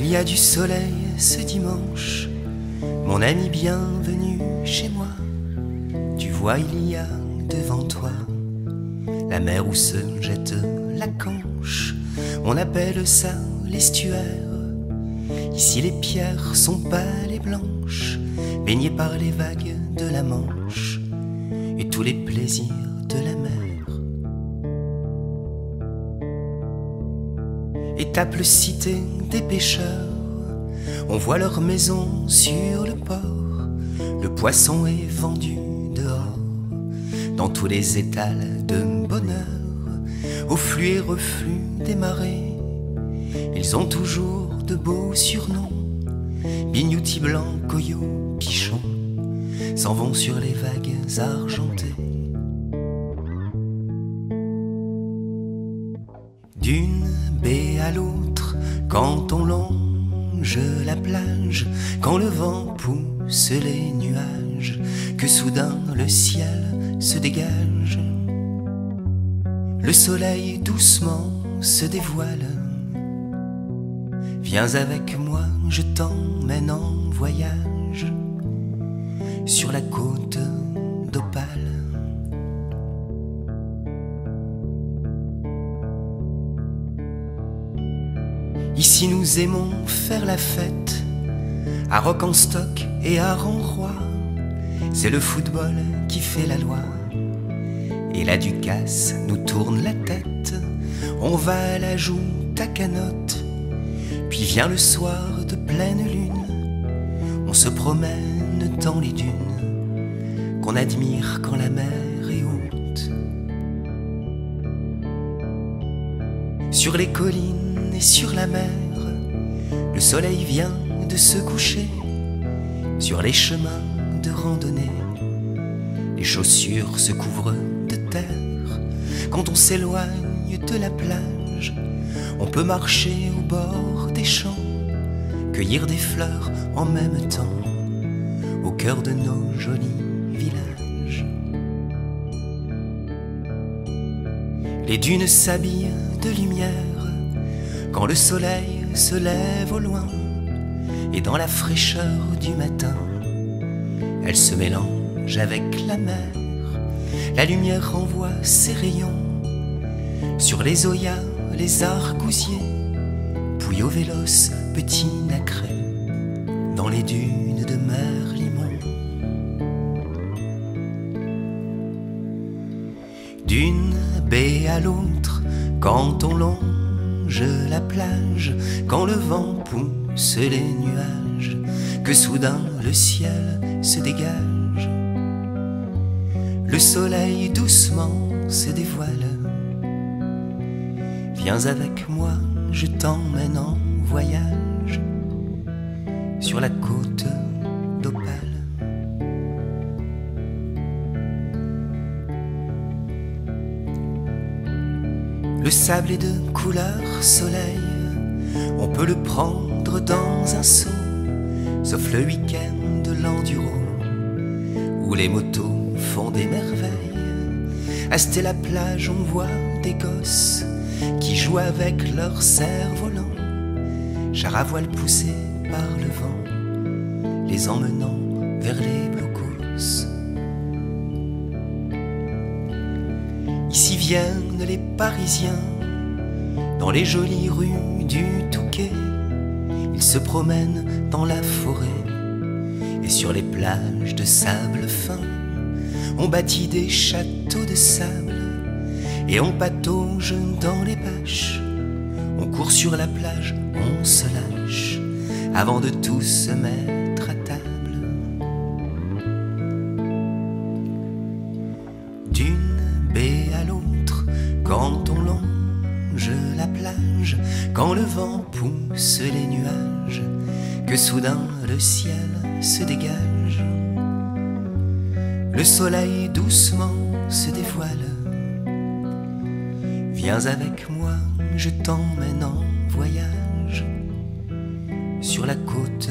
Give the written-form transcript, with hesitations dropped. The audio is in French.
y a du soleil ce dimanche, mon ami bienvenue chez moi. Tu vois, il y a devant toi la mer où se jette la Canche. On appelle ça l'estuaire. Ici les pierres sont pâles et blanches, baignées par les vagues de la Manche et tous les plaisirs de la mer. Étape cité des pêcheurs, on voit leurs maisons sur le port. Le poisson est vendu dehors, dans tous les étals de bonheur. Au flux et reflux des marées, ils ont toujours de beaux surnoms. Bignouti blanc, coyot, pichon, s'en vont sur les vagues argentées. D'une baie à l'autre, quand on longe la plage, quand le vent pousse les nuages, que soudain le ciel se dégage. Le soleil doucement se dévoile. Viens avec moi, je t'emmène en voyage sur la côte d'Opale. Ici nous aimons faire la fête, à Rock-en-Stock et à Renroy. C'est le football qui fait la loi, et la Ducasse nous tourne la tête. On va à la joue à Canotte, puis vient le soir de pleine lune. On se promène dans les dunes qu'on admire quand la mer est haute. Sur les collines et sur la mer, le soleil vient de se coucher. Sur les chemins de randonnée, les chaussures se couvrent de terre. Quand on s'éloigne de la plage, on peut marcher au bord des champs, cueillir des fleurs en même temps, au cœur de nos jolis villages. Les dunes s'habillent de lumière quand le soleil se lève au loin, et dans la fraîcheur du matin, elle se mélange avec la mer. La lumière renvoie ses rayons sur les oyas, les argousiers, Puyo Vélos, petit nacré, dans les dunes de Merlimont. D'une baie à l'autre, quand on longe la plage, quand le vent pousse les nuages, que soudain le ciel se dégage. Le soleil doucement se dévoile. Viens avec moi, je t'emmène en voyage sur la côte d'Opale. Le sable est de couleur soleil, on peut le prendre dans un seau, sauf le week-end de l'enduro, où les motos font des merveilles. À Stella-Plage, on voit des gosses qui jouent avec leurs cerfs-volants, chars à voile poussés par le vent, les emmenant vers les blocos. Ici viennent les Parisiens, dans les jolies rues du Touquet. Ils se promènent dans la forêt et sur les plages de sable fin. On bâtit des châteaux de sable et on patauge dans les bâches. On court sur la plage, on se lâche avant de tous se mettre à table. D'une baie à l'autre, quand on longe la plage, quand le vent pousse les nuages, que soudain le ciel se dégage. Le soleil doucement se dévoile. Viens avec moi, je t'emmène en voyage sur la côte